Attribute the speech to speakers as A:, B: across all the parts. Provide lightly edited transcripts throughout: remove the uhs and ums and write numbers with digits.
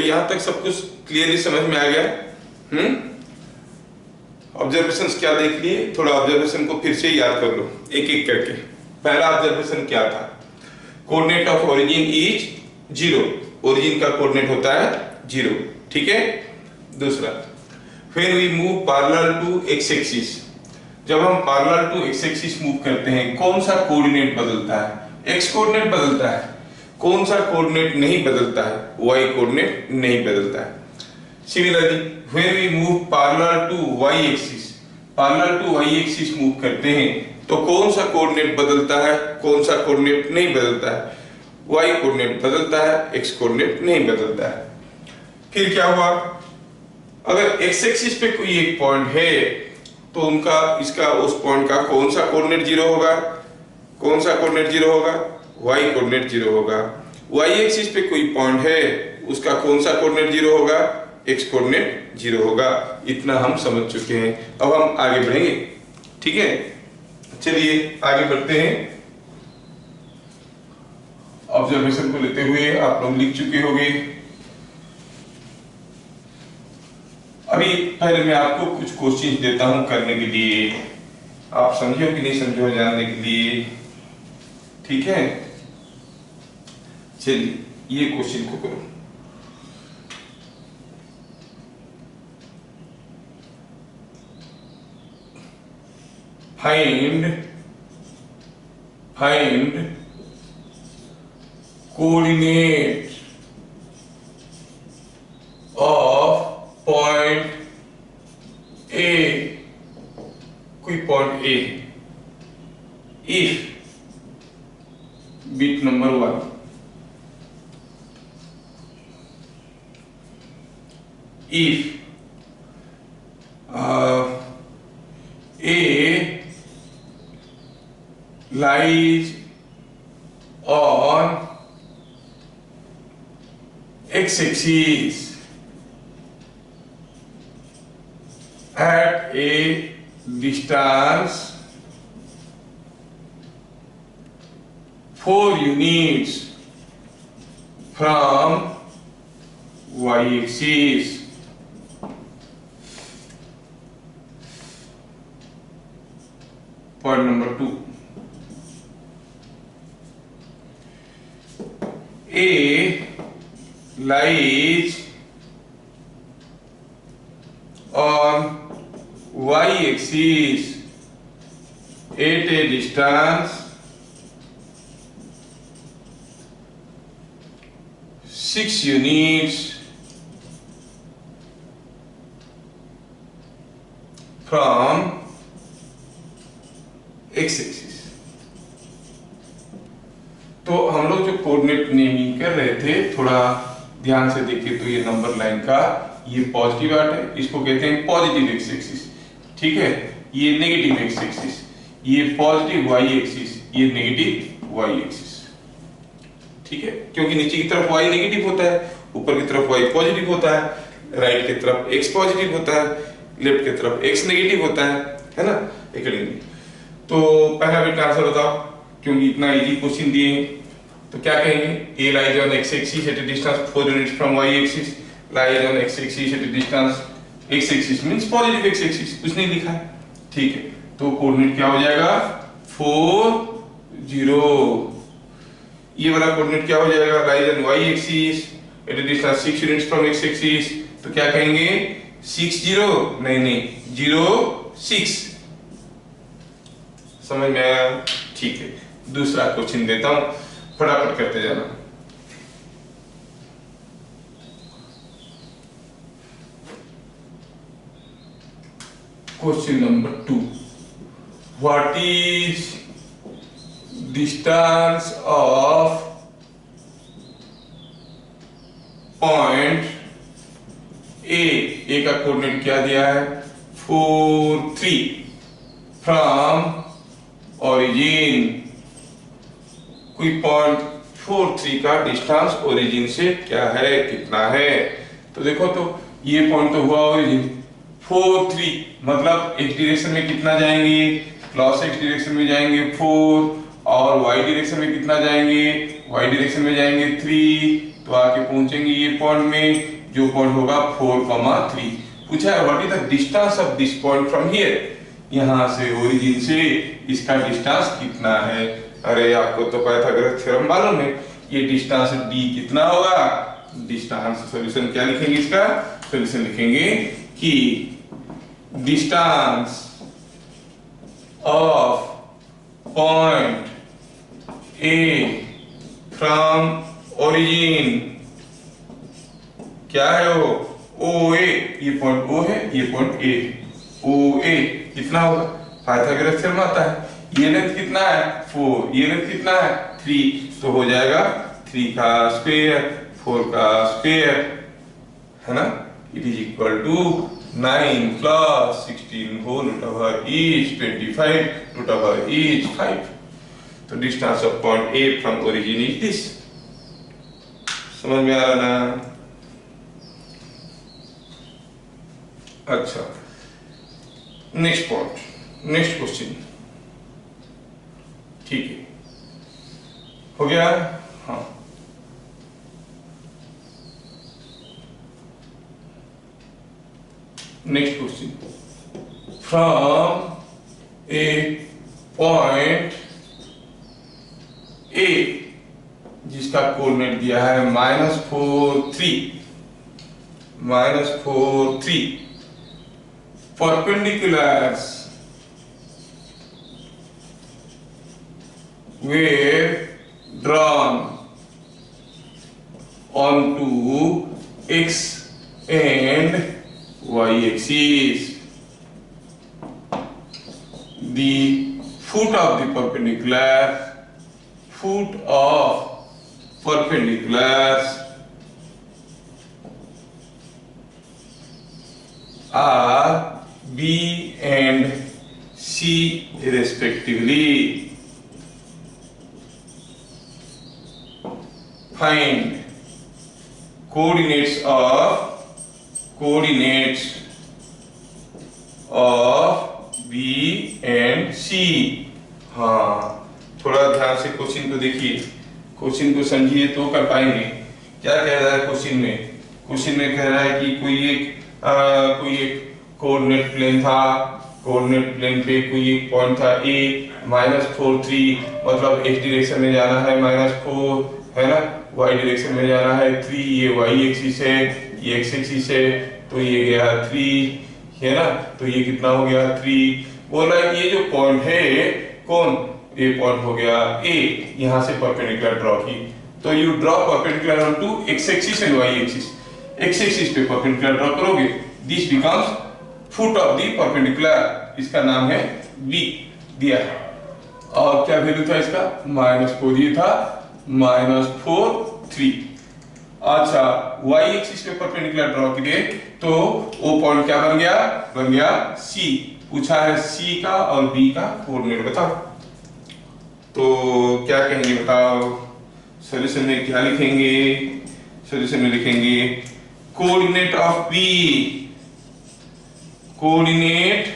A: यहां तक सब कुछ क्लियरली समझ में आ गया? ऑब्जर्वेशंस क्या देख लिए? थोड़ा ऑब्जर्वेशन को फिर से याद कर लो एक एक करके। पहला ऑब्जर्वेशन क्या था? Coordinate of origin is 0, origin का कोऑर्डिनेट होता है 0, ठीक है। दूसरा, when we move parallel to X axis, जब हम parallel to X axis move करते हैं कौन सा कोऑर्डिनेट बदलता है? एक्स कोऑर्डिनेट बदलता है। कौन सा कोऑर्डिनेट नहीं बदलता है? वाई कोऑर्डिनेट नहीं बदलता है। Similarly when we move parallel to Y axis, parallel to Y axis move करते हैं तो कौन सा कोऑर्डिनेट बदलता है? कौन सा कोऑर्डिनेट नहीं बदलता है? वाई कोऑर्डिनेट बदलता है, एक्स कोऑर्डिनेट नहीं बदलता है। फिर क्या हुआ? अगर एक्स एक्सिस पे कोई एक पॉइंट है तो उनका इसका उस पॉइंट का कौन सा कोऑर्डिनेट 0 होगा? कौन सा कोऑर्डिनेट 0 होगा? वाई कोऑर्डिनेट 0 होगा। वाई एक्सिस पे कोई पॉइंट है उसका कौन सा कोऑर्डिनेट 0 होगा? एक्स कोऑर्डिनेट 0 होगा। इतना हम समझ चुके हैं। अब हम आगे बढ़ेंगे, ठीक है। चलिए आगे बढ़ते हैं। ऑब्जर्वेशन को लेते हुए आप लोग लिख चुके होंगे। अभी पहले मैं आपको कुछ क्वेश्चन देता हूं करने के लिए, आप समझो कि नहीं समझो जानने के लिए, ठीक है। चलिए ये क्वेश्चन को करो। Find coordinate of point A, कोई point A, if bit number 1 if A lies on x-axis at a distance 4 units from y-axis. Point number 2. A lies on y-axis at a distance 6 units from x axis. तो हम लोग जो coordinate naming कर रहे थे थोड़ा ध्यान से देखिए तो ये नंबर लाइन का ये पॉजिटिव आर्ट है, इसको कहते हैं पॉजिटिव एक्स एक्सिस, ठीक है। ये नेगेटिव एक्स एक्सिस, ये पॉजिटिव वाई एक्सिस, ये नेगेटिव वाई एक्सिस, ठीक है। क्योंकि नीचे की तरफ वाई नेगेटिव होता है, ऊपर की तरफ वाई पॉजिटिव होता है, राइट की तरफ एक्स पॉजिटिव होता है, लेफ्ट की तरफ एक्स नेगेटिव होता है ना। अकॉर्डिंगली तो पहला बिट का आंसर बताओ, क्योंकि इतना इजी क्वेश्चन दिए हैं तो क्या कहेंगे? A lies on x axis at a distance 4 units from y axis, lies on x axis at a distance, x axis means positive x axis, कुछ नहीं लिखा है, ठीक है। तो कोऑर्डिनेट क्या हो जाएगा? 4 0। ये वाला कोऑर्डिनेट क्या हो जाएगा? lies on y axis at a distance 6 units from x axis, तो क्या कहेंगे? 6 0 नहीं 0 6। समझ में आया? ठीक है। दूसरा क्वेश्चन देता हूं, फटाफट करते जाना। Question number 2, what is distance of point ए का कोऑर्डिनेट क्या दिया है? 4 3 फ्रॉम ओरिजिन, कोई पॉइंट 4 3 का डिस्टेंस ओरिजिन से क्या है, कितना है? तो देखो तो ये पॉइंट तो हुआ ओरिजिन 4 3, मतलब एक्स डायरेक्शन में कितना जाएंगे? प्लस एक्स डायरेक्शन में जाएंगे 4, और वाई डायरेक्शन में कितना जाएंगे? वाई डायरेक्शन में जाएंगे 3, तो आके पहुंचेंगे ये पॉइंट में, जो पॉइंट होगा 4,3। पूछा है what is the distance of this point from here, यहाँ से ओरिजिन से इसका डिस्टेंस कितना है। अरे आपको तो पाइथागोरस थ्योरम मालूम है, ये डिस्टेंस d कितना होगा। डिस्टेंस सॉल्यूशन क्या लिखेंगे इसका, सॉल्यूशन लिखेंगे कि distance of point A from origin, क्या है वो, OA, ये पॉइंट O है, ये पॉइंट A, OA कितना होगा, पाइथागोरस थ्योरम आता है। ये लेंथ कितना है 4, ये लेंथ कितना है 3, तो हो जाएगा 3 का स्क्वायर 4 का स्क्वायर, है ना। It is equal to 9 plus 16 whole root over each 25 root over each 5। तो distance of point A from origin is this. समझ में आ रहा ना। अच्छा, नेक्स्ट पॉइंट, नेक्स्ट क्वेश्चन, ठीक है, हो गया। हाँ, next question, from A point A जिसका कोऑर्डिनेट दिया है -4 3 perpendiculars were drawn onto x and y axis. The foot of the perpendiculars are B and C respectively. Find coordinates of B and C. हाँ, थोड़ा ध्यान से question को देखिए, question को समझिए तो कर पाएंगे। क्या कह रहा है क्वेश्चन में, क्वेश्चन में कह रहा है कि कोई एक कोऑर्डिनेट प्लेन था, कोऑर्डिनेट प्लेन पे कोई एक पॉइंट था A -4 3, मतलब x डायरेक्शन में जाना है -4, है ना, y डायरेक्शन में जाना है 3, ये y एक्सिस है, ये x एक्सिस है, तो ये गया 3, है ना, तो ये कितना हो गया 3। बोल रहा है कि ये जो पॉइंट है कौन, ये पॉइंट हो गया A, यहां से परपेंडिकुलर ड्रॉ की, तो you draw perpendicular on to x axis and y axis. x axis पे परपेंडिकुलर ड्रॉ करोगे, this becomes foot of the perpendicular, इसका नाम है B दिया है। और क्या वैल्यू था इसका, -4, ये था -4 3। अच्छा, y एक्सिस पे परपेंडिकुलर ड्रॉ किए तो वो पॉइंट क्या बन गया C। पूछा है C का और B का कोऑर्डिनेट बताओ, तो क्या कहेंगे बताओ। सॉल्यूशन में क्या लिखेंगे, सॉल्यूशन में लिखेंगे coordinate of B, coordinate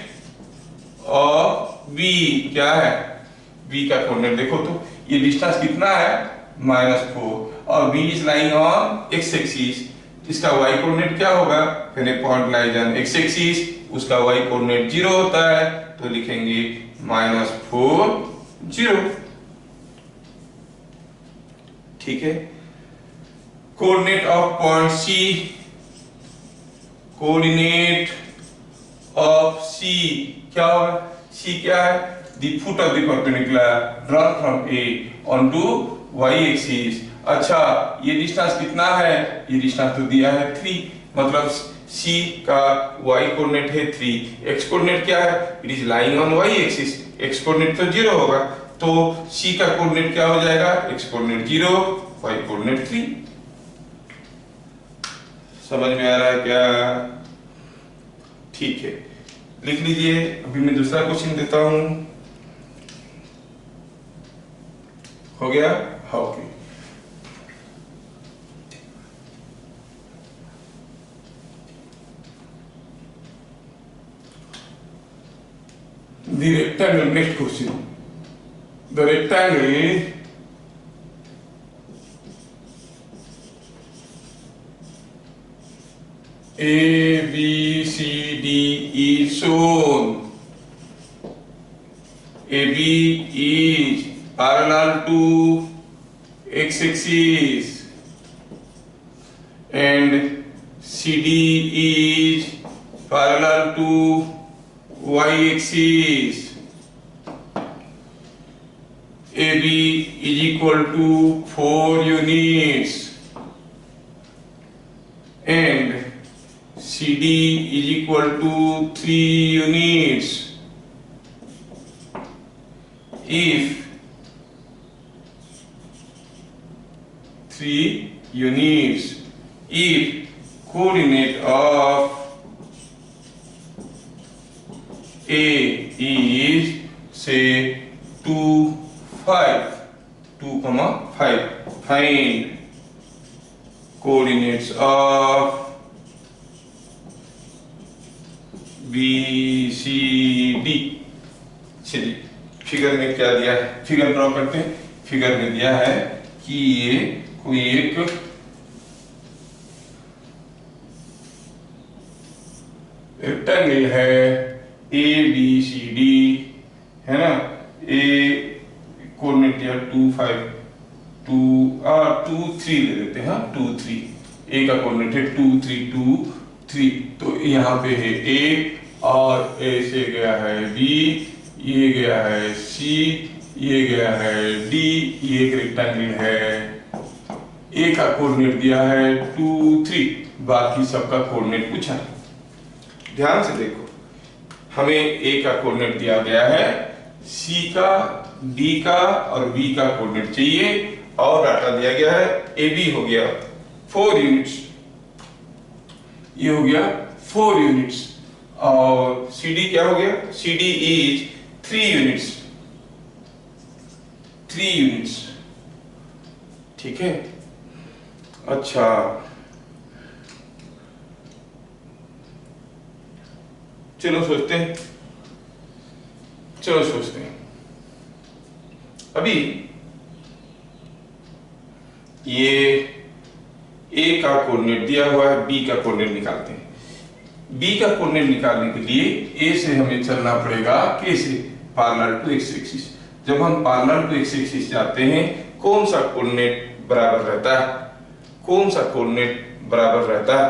A: of B क्या है, B का कोऑर्डिनेट देखो तो ये डिस्टेंस कितना है -4, और B is lying on x axis, इसका y कोऑर्डिनेट क्या होगा, पहले point lies on x axis, उसका y कोऑर्डिनेट 0 होता है, तो लिखेंगे -4 0। ठीक है, coordinate of point C, coordinate of C क्या होगा, C क्या है, the foot of the perpendicular drawn from A onto y axis. अच्छा, ये डिस्टेंस कितना है, ये डिस्टेंस तो दिया है 3, मतलब C का y कोऑर्डिनेट है 3, x कोऑर्डिनेट क्या है, it is lying on y axis, x coordinate तो 0 होगा, तो C का कोऑर्डिनेट क्या हो जाएगा, x कोऑर्डिनेट 0, y कोऑर्डिनेट 3। समझ में आ रहा है क्या, ठीक है, लिख लीजिए। अभी मैं दूसरा क्वेश्चन देता हूं, हो गया, okay. The rectangle, next question. The rectangle A B C D is shown. AB is parallel to x-axis and CD is parallel to y-axis. AB is equal to 4 units and CD is equal to 3 units. If 3 units, if coordinate of A is say 2, 5, 2, 5, find coordinates of B, C, D. चलिए figure में क्या दिया है, figure draw करते हैं। Figure में दिया है कि ये कोई एक रेक्टेंगल है ए बी सी डी, है ना। ए कोऑर्डिनेट दिया 2, 5, 2 और 2, 3 ले लेते हैं। 2, 3 ए का कोऑर्डिनेट है 2, 3, 2, 3। तो यहाँ पे है ए और ए से गया है बी, ये गया है सी, ये गया है डी, ये एक रेक्टेंगल है। ए का कोऑर्डिनेट दिया है 2, 3, बाकी सबका कोऑर्डिनेट पूछा है। ध्यान से देखो, हमें ए का कोऑर्डिनेट दिया गया है, सी का, डी का और बी का कोऑर्डिनेट चाहिए और डाटा दिया गया है ए बी हो गया 4 यूनिट्स, ये हो गया 4 यूनिट्स और सी डी क्या हो गया, C D is 3 units, 3 units. ठीक है, अच्छा चलो सोचते हैं, अभी ये ए का कोऑर्डिनेट दिया हुआ है, बी का कोऑर्डिनेट निकालते हैं। बी का कोऑर्डिनेट निकालने के लिए ए से हमें चलना पड़ेगा कैसे, पैरेलल टू एक्स एक्सिस। जब हम पैरेलल टू एक्स एक्सिस जाते हैं, कौन सा कोऑर्डिनेट बराबर रहता है, कौन सा कोऑर्डिनेट बराबर रहता है,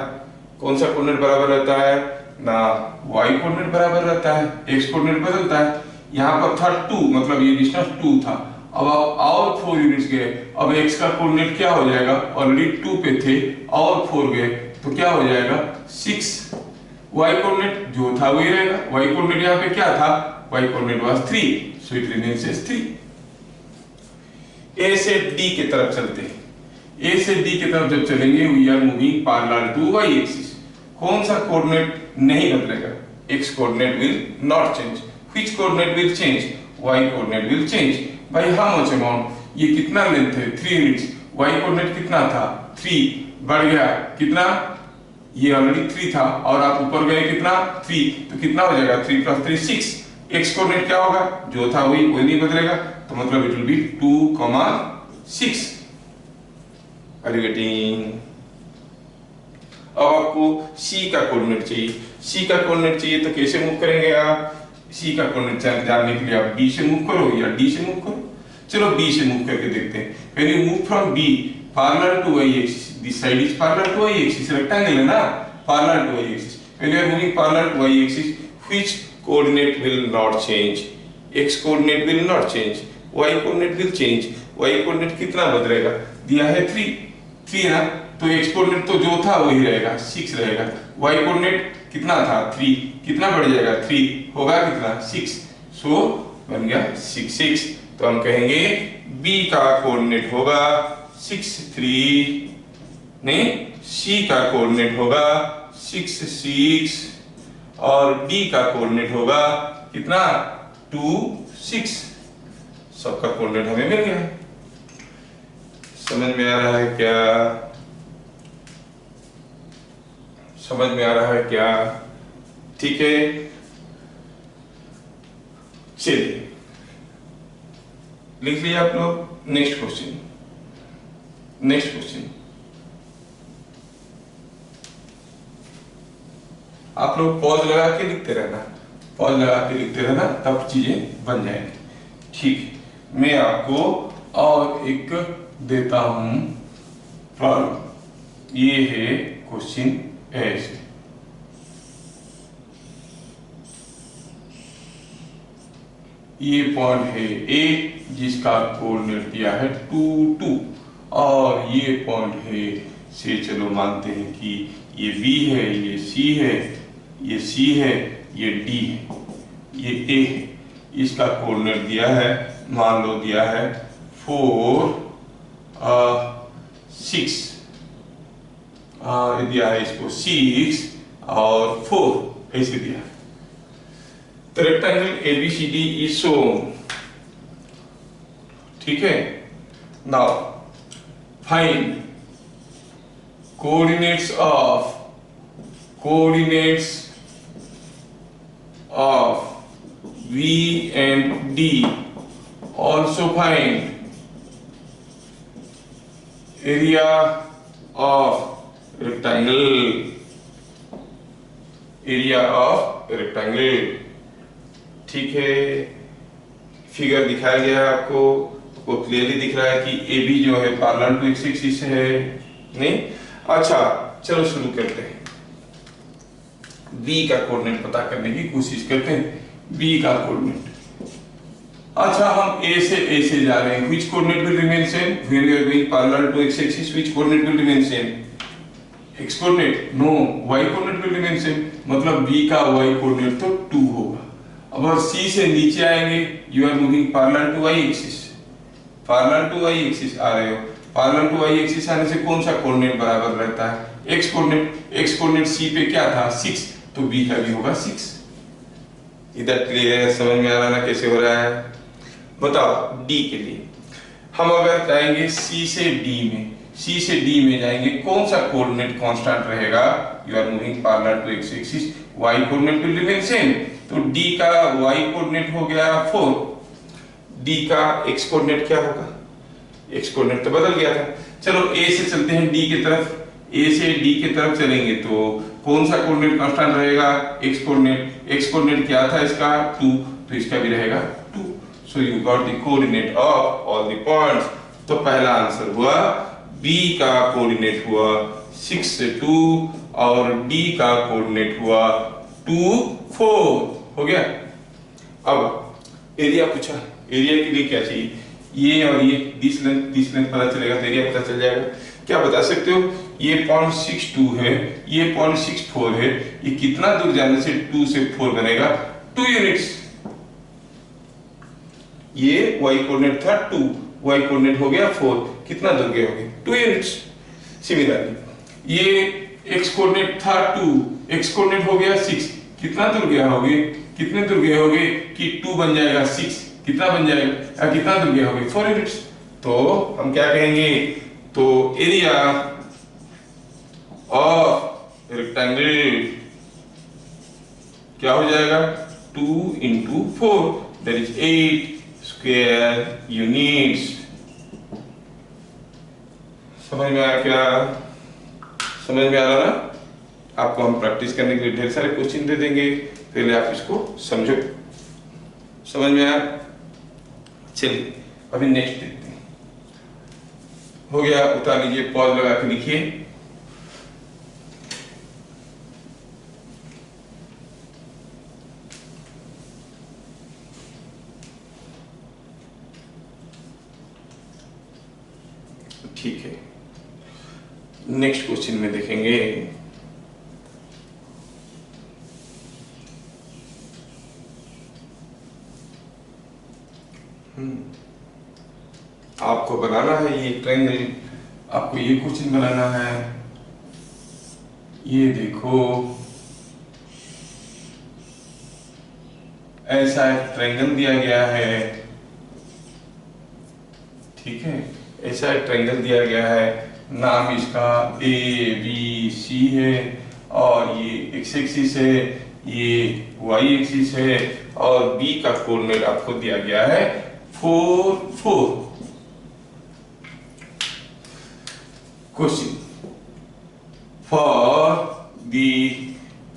A: कौन सा कोऑर्डिनेट बराबर रहता है ना, y कोऑर्डिनेट बराबर रहता है, x कोऑर्डिनेट बदलता है। यहाँ पर था 2, मतलब ये डिस्टेंस 2 था, अब और 4 यूनिट्स गए, अब x का कोऑर्डिनेट क्या हो जाएगा, ऑलरेडी 2 पे थे और 4 गए तो क्या हो जाएगा 6। y कोऑर्डिनेट जो था वही रहेगा, y कोऑर्डिनेट यहाँ पे क्या था, y coordinate was 3, so it remains as 3। a से d की तरफ चलते हैं, a से d की तरफ जब चलेंगे we are moving parallel to y axis. कौन सा कोऑर्डिनेट नहीं बदलेगा, x coordinate will not change, which coordinate will change, y coordinate will change by how much amount, ये कितना लेंथ है 3 यूनिट्स, y कोऑर्डिनेट कितना था 3, बढ़ गया कितना, ये ऑलरेडी 3 था और आप ऊपर गए कितना 3, तो कितना हो जाएगा 3 + 3 6। x कोऑर्डिनेट क्या होगा, जो था वही नहीं बदलेगा, तो मतलब it will be 2, 6। Are you getting? अब आपको c का कोऑर्डिनेट चाहिए, c का कोऑर्डिनेट चाहिए तो कैसे मूव करेंगे आप, c का कोऑर्डिनेट जानने के लिए आप b से मूव करो या d से मूव करो। चलो b से मूव करके देखते हैं। When you move from b parallel to y axis, this side is parallel to y axis, rectangle है ना, parallel to y axis. When you are moving parallel to y axis, which coordinate will not change, x coordinate will not change, y coordinate will change. y coordinate कितना बदलेगा, दिया है 3 है ना, तो x coordinate तो जो था वही रहेगा 6 रहेगा, y कोऑर्डिनेट कितना था 3, कितना बढ़ जाएगा 3 होगा कितना 6, सो बन गया 6 6। तो हम कहेंगे b का कोऑर्डिनेट होगा 6 3, नहीं c का कोऑर्डिनेट होगा 6 6 और d का कोऑर्डिनेट होगा कितना 2 6। सबका कोऑर्डिनेट हमें मिल गया। समझ में आ रहा है क्या, समझ में आ रहा है क्या? ठीक है, चलिए लिख लिया आप लोग। नेक्स्ट क्वेश्चन, नेक्स्ट क्वेश्चन, आप लोग पॉज लगा के लिखते रहना, पॉज लगा के लिखते रहना, तब चीजें बन जाएंगी। ठीक, मैं आपको और एक देता हूं प्रॉब्लम। ये है क्वेश्चन ऐसे, ये पॉइंट है ए जिसका कोऑर्डिनेट दिया है 2 2, और ये पॉइंट है से चलो मानते हैं कि ये बी है, ये सी है, ये सी है, ये डी है, ये ए है। इसका कोऑर्डिनेट दिया है, मान लो दिया है 4 6, दिया है इसको 6 और 4 ऐसे दिया है। The rectangle ABCD is shown, ठीक है। Now find coordinates of V and D. Also find area of rectangle, area of rectangle। ठीक है, फिगर दिखाया गया है आपको, तो क्लियरली दिख रहा है कि ए बी जो है पैरेलल टू एक्स एक्सिस है, नहीं? अच्छा चलो शुरू करते हैं, बी का कोऑर्डिनेट पता करने की कोशिश करते हैं। बी का कोऑर्डिनेट, अच्छा हम ए से जा रहे हैं, which coordinate will remain same when we are going parallel to X axis, which coordinate will remain same? X coordinate, no, Y coordinate will remain same, मतलब बी का वाई कोऑर्डिनेट तो 2 होगा। अब अगर सी से नीचे आएंगे, you are moving parallel to Y axis, parallel to Y axis आ रहे हो, पैरेलल टू वाई एक्सिस आने से कौन सा कोऑर्डिनेट बराबर रहता है? X coordinate. एक्स कोऑर्डिनेट सी पे क्या था? 6, तो बी का भी होगा 6। इधर क्लियर है, समझ में आ रहा ना कैसे हो रहा है? बताओ डी के लिए हम अगर जाएंगे सी से डी में, सी से डी में जाएंगे, कौन सा कोऑर्डिनेट कांस्टेंट रहेगा? You are moving parallel to X axis, Y coordinate will remain same, तो डी का वाई कोऑर्डिनेट हो गया 4, डी का एक्स कोऑर्डिनेट क्या होगा? एक्स कोऑर्डिनेट तो बदल गया था। चलो ए से चलते हैं डी की तरफ, ए से डी की तरफ चलेंगे तो कौन सा कोऑर्डिनेट कांस्टेंट रहेगा? X coordinate. एक्स कोऑर्डिनेट क्या था इसका? 2, तो इसका भी रहेगा 2। So you got the coordinate of all the points. तो पहला आंसर हुआ बी का कोऑर्डिनेट हुआ 6 से 2 और डी का कोऑर्डिनेट हुआ 2 4 हो गया। अब एरिया पूछा, एरिया के लिए क्या चाहिए? ये और ये दिस लेंथ पता चलेगा तो एरिया पता चल जाएगा। क्या बता सकते हो? ये 0.62 है, ये 0.64 है, ये कितना दूर जाने से 2 से 4 बनेगा? 2 यूनिट्स। ये y कोऑर्डिनेट था 2, y कोऑर्डिनेट हो गया 4, कितना दूर गए होंगे? 2 यूनिट्स। सिमिलरली ये x कोऑर्डिनेट था 2, x कोऑर्डिनेट हो गया 6, कितना दूर गया होगे? कितने दूर गए होगे कि 2 बन जाएगा 6, कितना बन जाएगा? कितना दूर गए होगे? 4 यूनिट्स। तो हम क्या कहेंगे? तो एरिया ऑफ रेक्टेंगल क्या हो जाएगा? 2 into 4, that is 8 square units। समझ में आया क्या? समझ में आ रहा ना? आपको हम प्रैक्टिस करने के लिए ढेर सारे क्वेश्चन दे देंगे, पहले आप इसको समझो। समझ में आया? चलिए अभी नेक्स्ट देखते हैं। हो गया, उतार लीजिए, पॉज लगा के लिखिए। ठीक है, नेक्स्ट क्वेश्चन में देखेंगे। आपको बनाना है ये ट्रायंगल, आपको ये क्वेश्चन बनाना है। ये देखो, ऐसा एक ट्रायंगल दिया गया है, ठीक है, ऐसा एक ट्रायंगल दिया गया है, नाम इसका ए बी सी है, और ये एक्स एक्सिस है, ये वाई एक्सिस है, और बी का कोऑर्डिनेट आपको दिया गया है 4 4। Question for the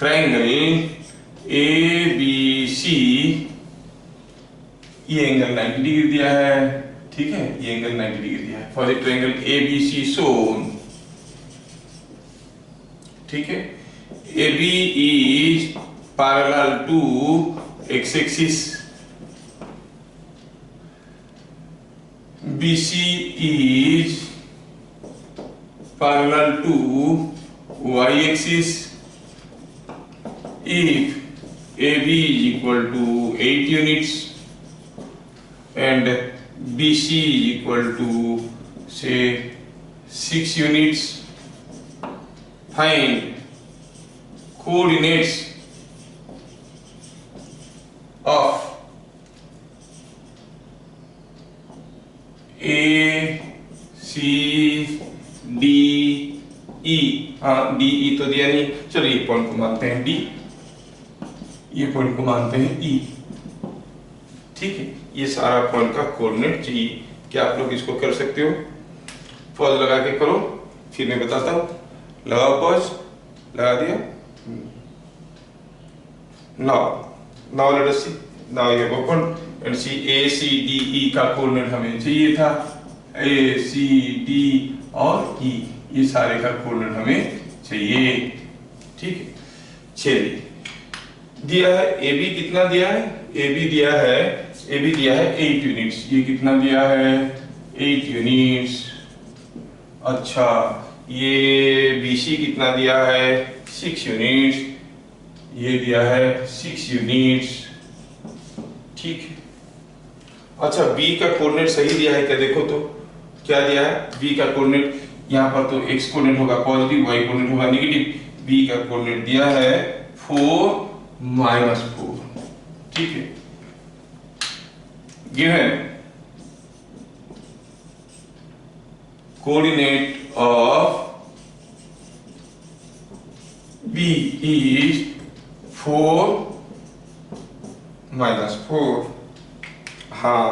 A: triangle A B C, ये एंगल 90 डिग्री दिया है, ठीक है, ये एंगल 90 डिग्री दिया है for the triangle A B C shown, ठीक है। A B is parallel to X axis, B C is parallel to y axis. If AB is equal to 8 units and BC is equal to say 6 units, find coordinates of A, C, D, E. हाँ D E तो दिया नहीं, चलो ये point को मानते हैं D, ये पॉइंट को मानते हैं ई, ठीक है। ये सारा पॉइंट का कोऑर्डिनेट चाहिए। क्या आप लोग इसको कर सकते हो? पॉज लगा के करो, फिर मैं बताता हूँ। लगाओ पॉज, लगा दिया। Now let us see, now you have open and C A C D E का कोऑर्डिनेट हमें चाहिए था, ए सी डी और ई, ये सारे का कोऑर्डिनेट हमें चाहिए, ठीक है। चलिए, दिया है ए बी, कितना दिया है? ए बी दिया है 8 यूनिट्स। ये कितना दिया है? 8 यूनिट्स। अच्छा, ये बी सी कितना दिया है? 6 यूनिट्स। ये दिया है 6 यूनिट्स, ठीक है। अच्छा, बी का कोऑर्डिनेट सही दिया है क्या? देखो तो क्या दिया है बी का कोऑर्डिनेट। यहाँ पर तो x कोऑर्डिनेट होगा पॉजिटिव, y कोऑर्डिनेट होगा नेगेटिव। b का कोऑर्डिनेट दिया है 4 -4, ठीक है। Given coordinate of b is 4 -4। हाँ,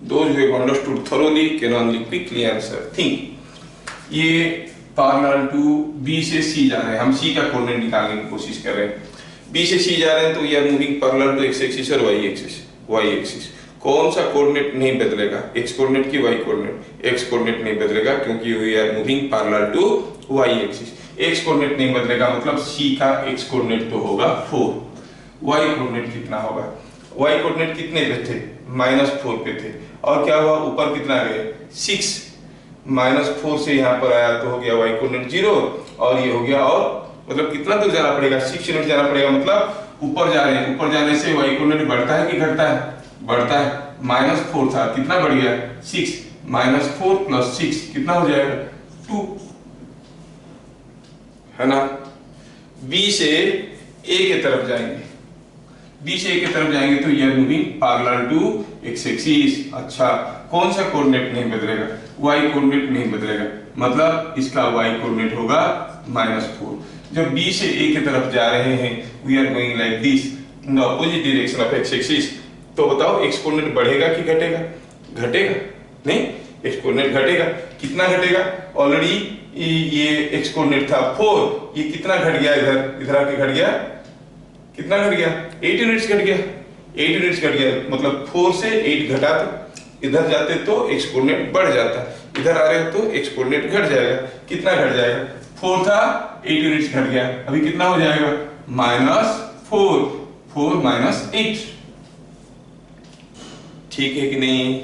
A: those who have understood thoroughly can only quickly answer. Think, ये पैरेलल टू B से C जा रहे हैं, हम C का कोऑर्डिनेट निकालने की कोशिश कर रहे हैं। B से C जा रहे हैं तो ये moving parallel to x axis और y एक्सिस। कौन सा कोऑर्डिनेट नहीं बदलेगा? x कोऑर्डिनेट की y कोऑर्डिनेट? x कोऑर्डिनेट नहीं बदलेगा क्योंकि we are moving parallel to y axis. x coordinate नहीं बदलेगा मतलब C का x कोऑर्डिनेट तो होगा 4। y कोऑर्डिनेट कितना होगा? y कोऑर्डिनेट कितने पे थे? -4 पे थे। और क्या हुआ? ऊपर कितना गए? 6। -4 से यहाँ पर आया तो हो गया y कोऑर्डिनेट 0 और ये हो गया, और मतलब कितना दूर जाना पड़ेगा? 6 यूनिट जाना पड़ेगा, मतलब ऊपर जा रहे हैं। ऊपर जाने से y कोऑर्डिनेट बढ़ता है कि घटता है? बढ़ता है। -4 था, कितना बढ़ गया? 6। -4 + 6 कितना हो जाएगा? 2, है ना। b से a की तरफ जाएंगे, b से a की तरफ जाएंगे तो ये moving parallel to x axis. अच्छा, कौन सा कोऑर्डिनेट नहीं बदलेगा? y कोऑर्डिनेट नहीं बदलेगा, मतलब इसका y कोऑर्डिनेट होगा -4। जब b से a की तरफ जा रहे हैं, we are going like this in the opposite direction of x axis. तो बताओ x कोऑर्डिनेट बढ़ेगा कि घटेगा? घटेगा। नहीं, x कोऑर्डिनेट घटेगा। कितना घटेगा? ऑलरेडी ये x कोऑर्डिनेट था 4, ये कितना घट गया? इधर आके घट गया, कितना घट गया? 8 यूनिट्स घट गया। 8 यूनिट्स घट गया, मतलब 4 से 8 घटा तो इधर जाते तो x कोऑर्डिनेट बढ़ जाता, इधर आ रहे तो x कोऑर्डिनेट घट जाएगा। कितना घट जाएगा? 4 था, 8 यूनिट्स घट गया, अभी कितना हो जाएगा? -4, 4 - 8, ठीक है कि नहीं?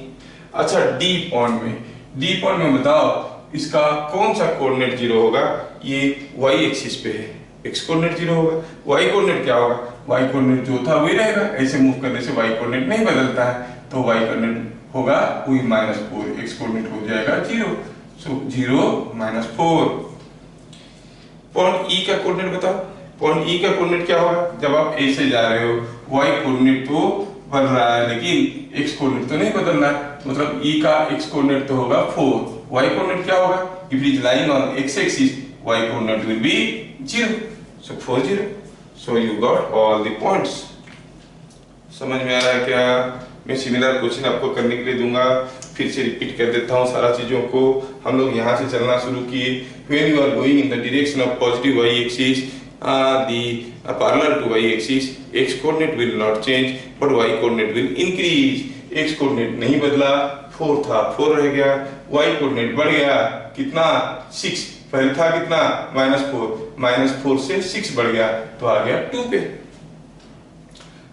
A: अच्छा, डी पॉइंट में बताओ इसका कौन सा कोऑर्डिनेट 0 होगा? ये y एक्सिस पे है, x कोऑर्डिनेट 0 होगा। y कोऑर्डिनेट क्या होगा? y कोऑर्डिनेट जो था वही रहेगा, ऐसे मूव करने से y कोऑर्डिनेट नहीं बदलता है, तो y कोऑर्डिनेट होगा वही -4, x कोऑर्डिनेट हो जाएगा 0, सो 0 -4। पॉइंट E का कोऑर्डिनेट बताओ। पॉइंट E का कोऑर्डिनेट क्या होगा? जब आप A से जा रहे हो, y कोऑर्डिनेट तो बदल रहा है लेकिन x कोऑर्डिनेट तो नहीं बदल रहा है, मतलब E का x कोऑर्डिनेट तो होगा 4। y कोऑर्डिनेट क्या होगा? If it is lying on x axis, y coordinate will be 0, so 4 0। So you got all the points. समझ में आ रहा है क्या? मैं सिमिलर क्वेश्चन आपको करने के लिए दूंगा, फिर से रिपीट कर देता हूँ सारा चीजों को। हम लोग यहाँ से चलना शुरू किए। When you are going in the direction of positive y axis, the parallel to y axis, x coordinate will not change but y coordinate will increase. x coordinate नहीं बदला, 4 था 4 रह गया, y coordinate बढ़ गया कितना 6, पहले था कितना -4 से 6 बढ़ गया तो आ गया 2 पे।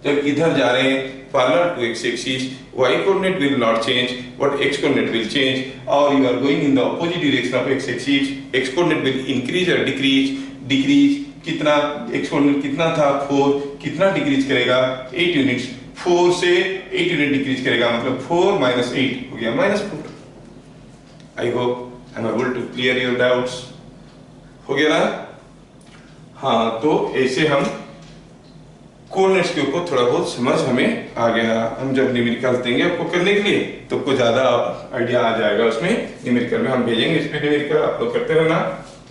A: जब इधर जा रहे हैं parallel to x axis, y coordinate will not change but x coordinate will change, or you are going in the opposite direction of x axis, x coordinate will increase or decrease कितना, x coordinate कितना था 4, कितना decrease करेगा 8 units, 4 से 8 unit decrease करेगा, मतलब 4 - 8 हो गया -4। I hope I am able to clear your doubts. हो गया ना? हाँ, तो ऐसे हम कोऑर्डिनेट्स के ऊपर थोड़ा बहुत समझ हमें आ गया। हम जब न्यूमेरिकल देंगे आपको करने के लिए तो आपको ज्यादा आइडिया आ जाएगा उसमें। न्यूमेरिकल में हम भेजेंगे, इसमें न्यूमेरिकल आप लोग करते रहना।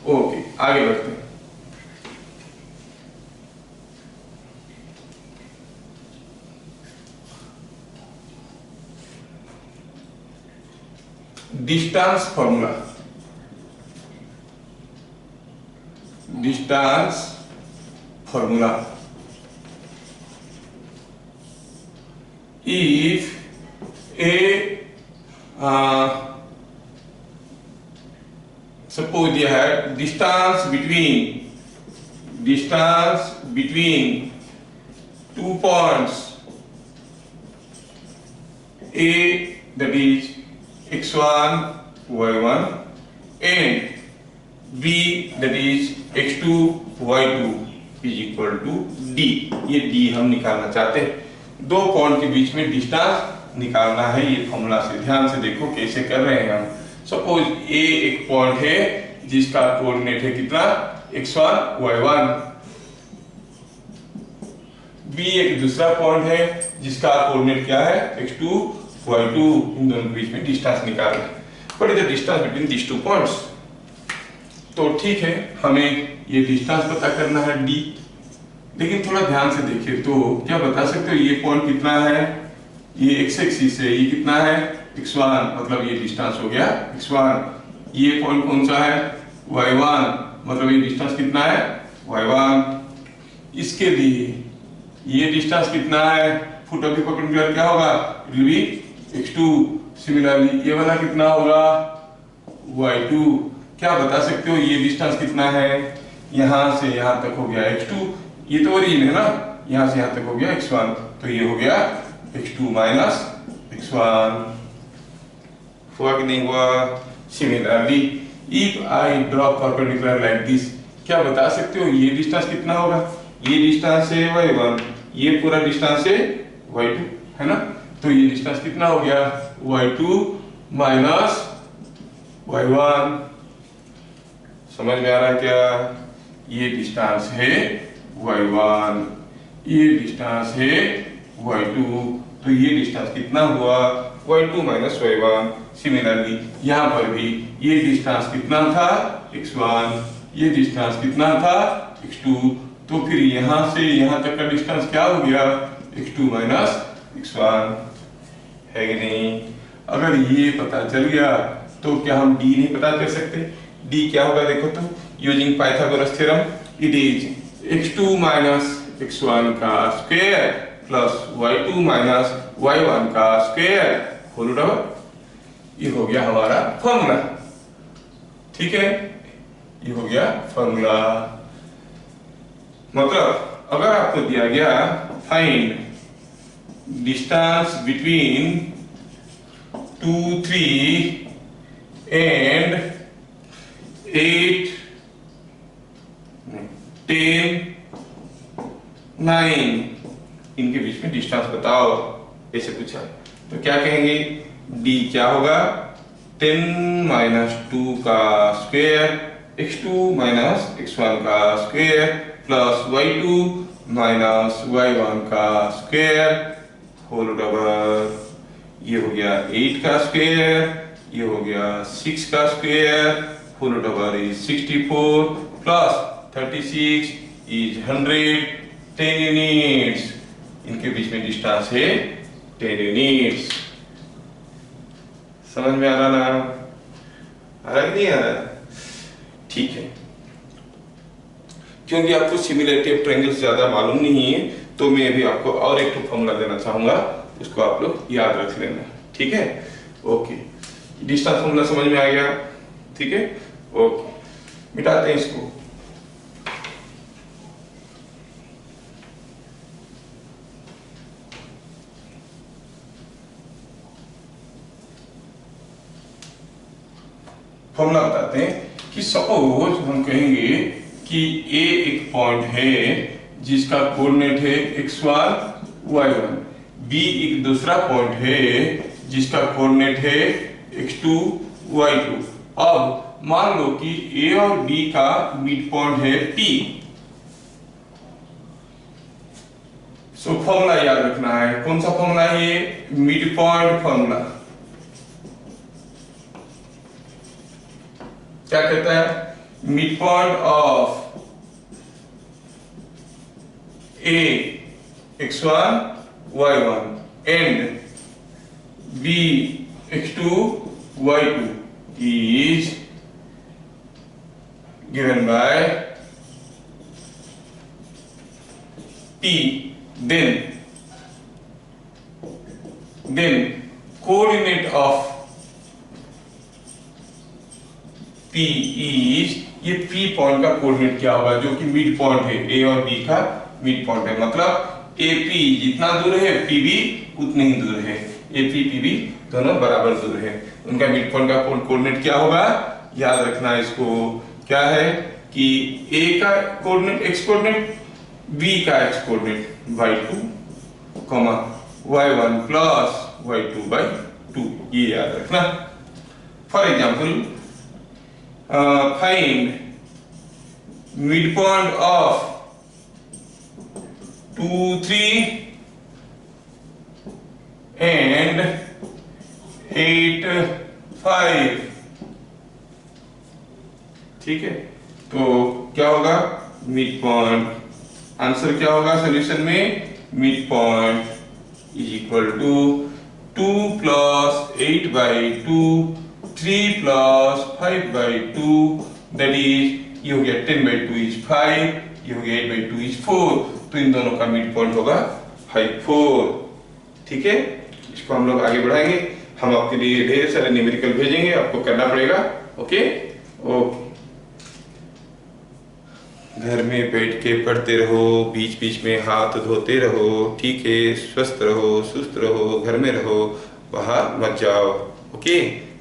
A: ओके, आगे बढ़ते हैं। Distance formula, distance formula. If suppose you had distance between 2 points A, that is x1 y1, and B, that is x2 y2 is equal to D। ये D हम निकालना चाहते हैं, दो पॉइंट के बीच में डिस्टेंस निकालना है। ये फॉर्मूला से ध्यान से देखो कैसे कर रहे हैं हम। सपोज ए एक पॉइंट है जिसका कोऑर्डिनेट है कितना x1 y1, बी एक दूसरा पॉइंट है जिसका कोऑर्डिनेट क्या है x2 y2। इन दोनों के बीच में डिस्टेंस निकालना है। What is the distance between these two points? तो ठीक है, हमें ये डिस्टेंस पता करना है d, लेकिन थोड़ा ध्यान से देखिए तो क्या बता सकते हो ये पॉइंट कितना है? ये x एक्सिस है, ये कितना है x1, मतलब ये डिस्टेंस हो गया x1। ये पॉइंट कौन सा है y1, मतलब ये डिस्टेंस कितना है y1। इसके लिए ये डिस्टेंस कितना है, फुट ऑफ द परपेंडिकुलर क्या होगा, it will B x2। Similarly ये वाला कितना होगा y2। क्या बता सकते हो ये डिस्टेंस कितना है? यहां से यहां तक हो गया x2, ये तो ओरिजिन है ना, यहां से यहां तक हो गया x1, तो ये हो गया x2 - x1। हुआ कि नहीं हुआ? Similarly if I draw perpendicular like this, क्या बता सकते हो ये डिस्टेंस कितना होगा? ये डिस्टेंस है y1, ये पूरा डिस्टेंस है y2, है ना? तो ये डिस्टेंस कितना हो गया y2 - y1। समझ में आ रहा है क्या? ये डिस्टेंस है y1, ये डिस्टेंस है y2, तो ये डिस्टेंस कितना हुआ y2 - y1। सिमिलरली यहाँ पर भी ये डिस्टेंस कितना था x1, ये डिस्टेंस कितना था x2, तो फिर यहाँ से यहाँ तक का डिस्टेंस क्या हो गया x2 - x1, है कि नहीं? अगर ये पता चल गया तो क्या हम d नहीं पता कर सकते? d क्या होगा देखो तो, using Pythagoras theorem, it is x2 - x1 का स्क्वायर प्लस y2 - y1 का स्क्वायर होल ओवर। ये हो गया हमारा फॉर्मूला, ठीक है? ये हो गया फॉर्मूला। मतलब अगर आपको दिया गया फाइंड डिस्टेंस बिटवीन 2, 3 and 8, 10, 9, इनके बीच में डिस्टेंस बताओ, ऐसे पूछा तो क्या कहेंगे? d क्या होगा 10 - 2 का स्क्वायर x2 - x1 का स्क्वायर प्लस y2 - y1 का स्क्वायर होल ओवर। ये हो गया 8 का स्क्वायर, ये हो गया 6 का square, whole over is 64 plus 36 is 100, 10 units. इनके बीच में डिस्टेंस है 10 यूनिट्स। समझ में आ रहा ना? आ रहा कि नहीं आ रहा? ठीक है, क्योंकि आपको सिमिलरिटी ऑफ ट्रायंगल्स ज्यादा मालूम नहीं है, तो मैं अभी आपको और एक फॉर्मूला देना चाहूंगा, उसको आप लोग याद रख लेना। ठीक है, ओके। डिस्टेंस फॉर्मूला समझ में आ गया? ठीक है, ओके। मिटाते हैं इसको। फॉर्मूला बताते हैं कि सपोज हम कहेंगे कि ए एक पॉइंट है जिसका कोऑर्डिनेट है x1 y1, बी एक दूसरा पॉइंट है जिसका कोऑर्डिनेट है x2 y2। अब मान लो कि ए और बी का मिड पॉइंट है P। सो फॉर्मूला याद रखना है। कौन सा फॉर्मूला है ये? Mid point formula. क्या कहता है? Mid point of A x1 y1 and B x2 y2 is given by P. Then coordinate of P is, ये P पॉइंट का कोऑर्डिनेट क्या होगा? जो कि मिड पॉइंट है, A और B का मिड पॉइंट है, मतलब AP जितना दूर है PB उतने ही दूर है। AP PB दोनों बराबर दूर है। उनका मिड पॉइंट का कोऑर्डिनेट क्या होगा? याद रखना है इसको। क्या है कि A का कोऑर्डिनेट x कोऑर्डिनेट, B का x coordinate y2, y1 plus y2/2, ये याद रखना। For example, find midpoint of 2 3 and 8 5। ठीक है, तो क्या होगा? Mid point. आंसर क्या होगा सॉल्यूशन में? Mid point is equal to 2 plus 8/2 3 plus 5/2, that is, ये हो गया 10/2 इज 5, ये हो गया 8/2 इज 4, तो इन दोनों का मिड पॉइंट होगा 5 4। ठीक है, इसको हम लोग आगे बढ़ाएंगे। हम आपके लिए ढेर सारे न्यूमेरिकल भेजेंगे, आपको करना पड़ेगा। ओके ओके, घर में बैठ के पढ़ते रहो, बीच बीच में हाथ धोते रहो। ठीक है, स्वस्थ रहो, सुस्त रहो, घर में रहो, बाहर मत जाओ। ओके।